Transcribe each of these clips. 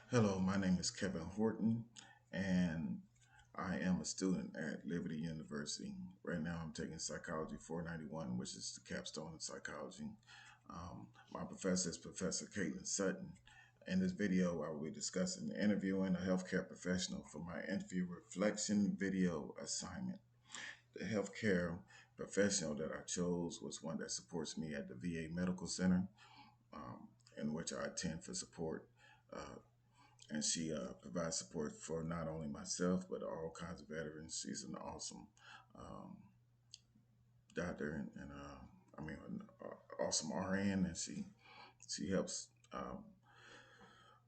Hello, my name is Kevin Horton, and I am a student at Liberty University. Right now, I'm taking Psychology 491, which is the capstone in psychology. My professor is Professor Caitlin Sutton. In this video, I will be discussing interviewing a healthcare professional for my interview reflection video assignment. The healthcare professional that I chose was one that supports me at the VA Medical Center, um, in which I attend for support. Uh, and she provides support for not only myself but all kinds of veterans. She's an awesome um, doctor and I mean an awesome RN, and she helps a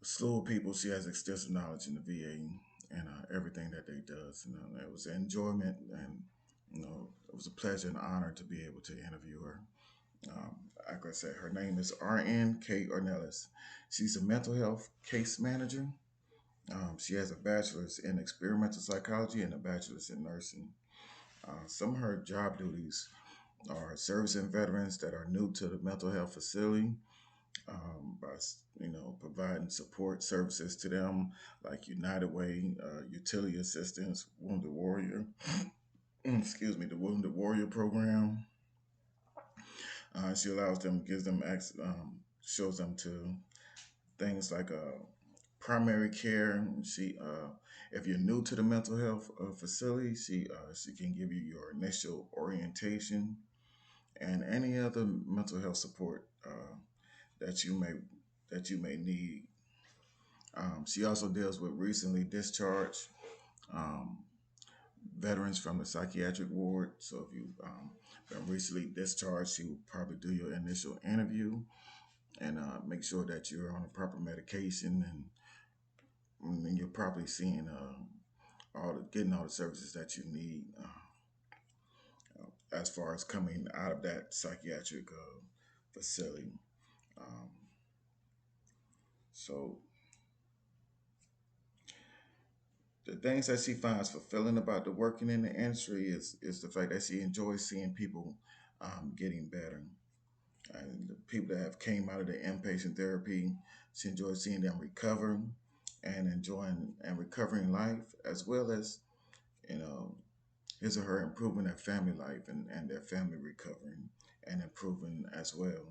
slew of people. She has extensive knowledge in the VA and everything that they does. It was an enjoyment, and it was a pleasure and honor to be able to interview her. Um, like I said, her name is RN Ornelas. She's a mental health case manager. She has a bachelor's in experimental psychology and a bachelor's in nursing. Some of her job duties are servicing veterans that are new to the mental health facility, by providing support services to them like United Way, utility assistance, Wounded Warrior, excuse me, the Wounded Warrior program. She allows them, gives them access, shows them to things like primary care. If you're new to the mental health facility, she can give you your initial orientation and any other mental health support that you may need. She also deals with recently discharged um, veterans from the psychiatric ward. So if you been recently discharged, she will probably do your initial interview and make sure that you're on the proper medication, and you're probably seeing getting all the services that you need as far as coming out of that psychiatric facility. Um, so the things that she finds fulfilling about the working in the industry is the fact that she enjoys seeing people getting better. And the people that have came out of the inpatient therapy, she enjoys seeing them recover and enjoying and recovering life, as well as you know his or her improving their family life and their family recovering and improving as well.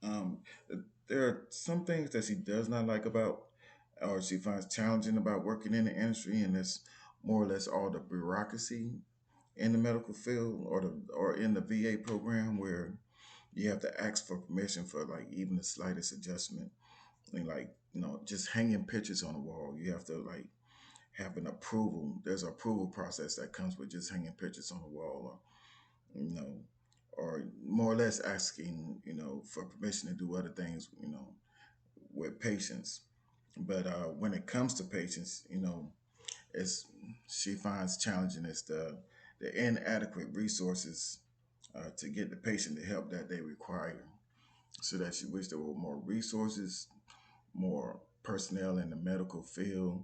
Um, there are some things that she does not like about, or she finds challenging about working in the industry, and it's more or less all the bureaucracy in the medical field or in the VA program, where you have to ask for permission for like even the slightest adjustment. I mean, like just hanging pictures on the wall, you have to like have an approval. There's an approval process that comes with just hanging pictures on the wall, you know, or more or less asking, for permission to do other things, with patients. But when it comes to patients, it's she finds challenging is the inadequate resources to get the patient the help that they require. So that she wished there were more resources, more personnel in the medical field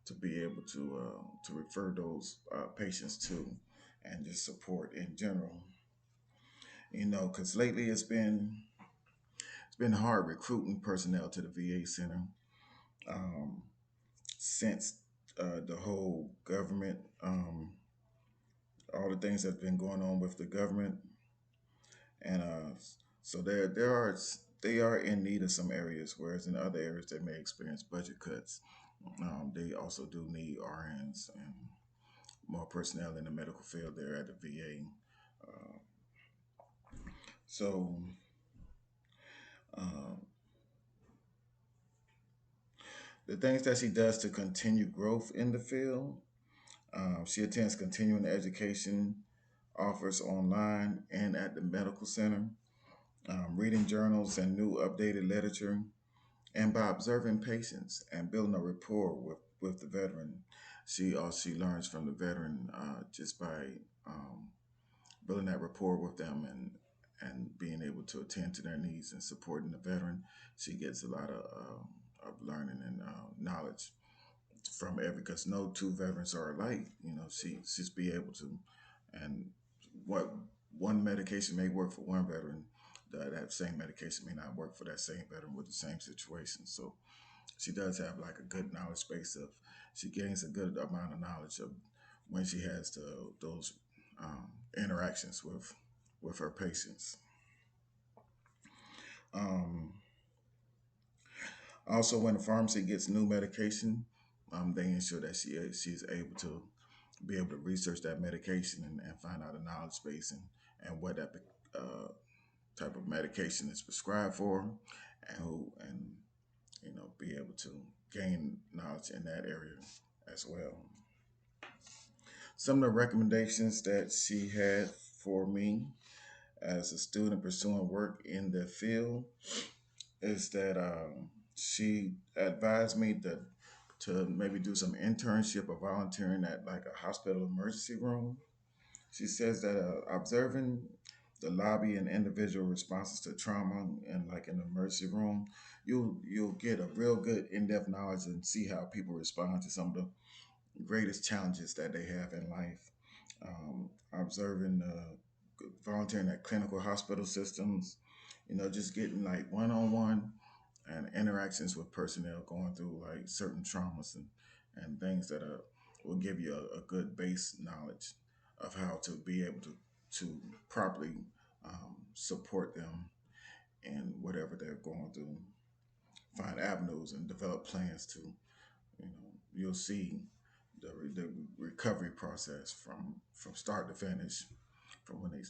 to be able to refer those patients to, and just support in general. Because lately it's been hard recruiting personnel to the VA center, um, since the whole government, all the things that's been going on with the government, and so they are in need of some areas, whereas in other areas they may experience budget cuts. They also do need RNs and more personnel in the medical field there at the VA. So uh, the things that she does to continue growth in the field, she attends continuing education offers online and at the medical center, reading journals and new updated literature, and by observing patients and building a rapport with the veteran. She learns from the veteran just by um, building that rapport with them and being able to attend to their needs and supporting the veteran. She gets a lot of learning and knowledge from every, because no two veterans are alike. She's be able to, and what one medication may work for one veteran, that same medication may not work for that same veteran with the same situation. So she does have like a good knowledge base of, she gains a good amount of knowledge of when she has those interactions with her patients. Um, Also, when the pharmacy gets new medication, they ensure that she's able to be able to research that medication and find out a knowledge base and what that uh, type of medication is prescribed for, and who and be able to gain knowledge in that area as well. Some of the recommendations that she had for me as a student pursuing work in the field is that she advised me to maybe do some internship or volunteering at like a hospital emergency room. She says that observing the lobby and individual responses to trauma and like in the emergency room, you'll get a real good in-depth knowledge and see how people respond to some of the greatest challenges that they have in life. Observing volunteering at clinical hospital systems, just getting like one-on-one and interactions with personnel going through like certain traumas and things that will give you a good base knowledge of how to be able to properly support them in whatever they're going through, find avenues and develop plans to, you'll see the recovery process from start to finish, from when they,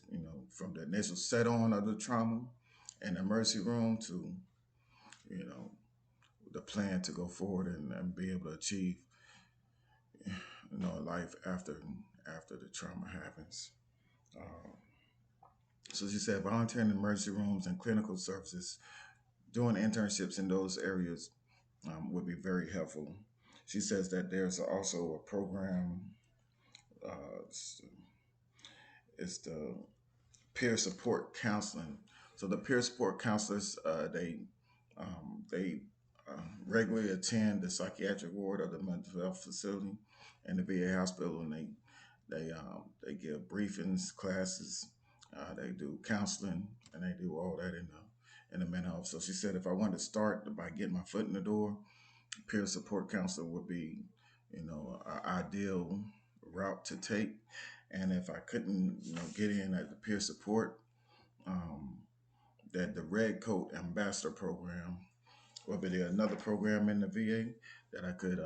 from the initial set on of the trauma in the emergency room to, you know, the plan to go forward and be able to achieve, a life after the trauma happens. Um, so she said volunteering in emergency rooms and clinical services, doing internships in those areas would be very helpful. She says that there's also a program, it's, it's the peer support counseling. So the peer support counselors, they regularly attend the psychiatric ward of the mental health facility and the VA hospital, and they give briefings, classes, they do counseling, and they do all that in the mental health. So she said if I wanted to start by getting my foot in the door, peer support counselor would be, an ideal route to take. And if I couldn't, get in at the peer support, um, that the Red Coat Ambassador Program would be another program in the VA that I could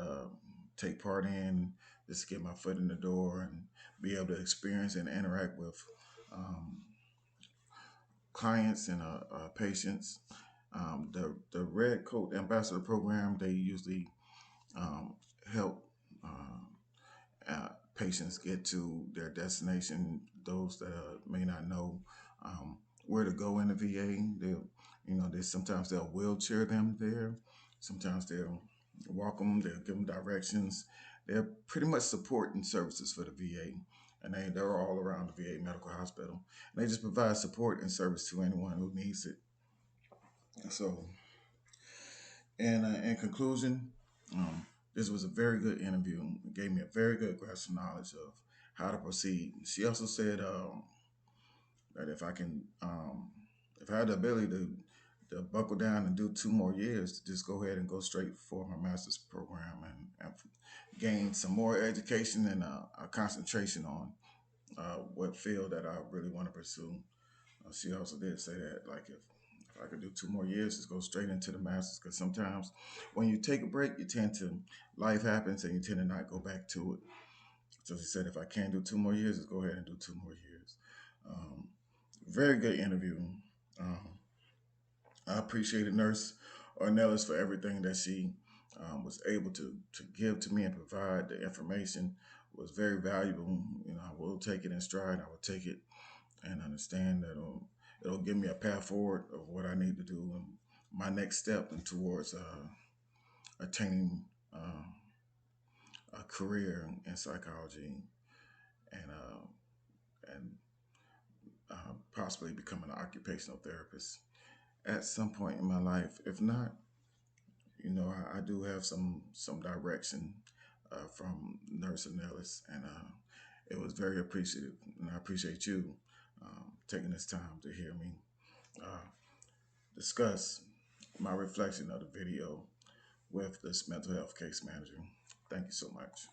take part in, just to get my foot in the door and be able to experience and interact with um, clients and patients. The Red Coat Ambassador Program, they usually um, help patients get to their destination. Those that may not know where to go in the VA, they sometimes they'll wheelchair them there. Sometimes they'll walk them. They'll give them directions. They're pretty much supporting services for the VA, and they're all around the VA medical hospital. And they just provide support and service to anyone who needs it. So, in conclusion, um, this was a very good interview. It gave me a very good grasp of knowledge of how to proceed. She also said that if I had the ability to buckle down and do 2 more years, to just go ahead and go straight for my master's program and gain some more education and a concentration on what field that I really want to pursue. She also did say that, like, if I could do 2 more years, just go straight into the masters. Because sometimes when you take a break, life happens and you tend to not go back to it. So she said, if I can't do 2 more years, just go ahead and do 2 more years. Um, Very good interview. Um, I appreciated Nurse Ornelas for everything that she was able to give to me and provide. The information was very valuable. I will take it in stride. I will take it and understand that it'll give me a path forward of what I need to do and my next step and towards attaining a career in psychology and possibly becoming an occupational therapist at some point in my life. If not, I do have some direction from Nurse Nellis, and it was very appreciative, and I appreciate you taking this time to hear me uh, discuss my reflection of the video with this mental health case manager. Thank you so much.